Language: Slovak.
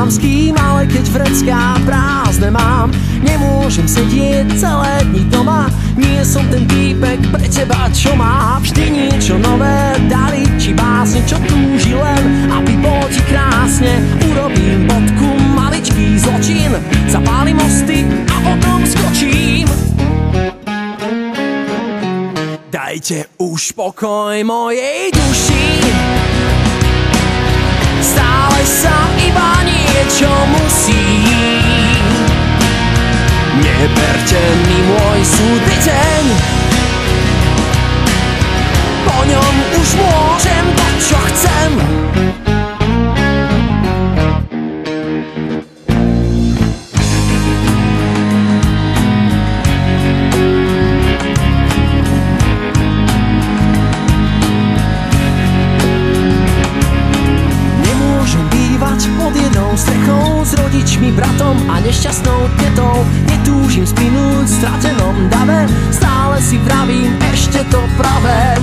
mám s kým, ale keď vrecká prázdne mám, nemôžem sedieť celé dni doma. Nie som ten týpek pre teba, čo má vždy niečo nové dariť, či básne, čo túži len, aby bolo ti krásne. Urobím bodku, maličký zločin, zapálim mosty a potom skočím. Dajte už pokoj mojej duši, stále sa iba niečo musí. Neberte mi môj súdny deň, po ňom už môžem to, čo chcem. Pod jednou strechou s rodičmi, bratom a nešťastnou tetou. Netúžim spinúť v stratenom dave, stále si vravím ešte to pravé.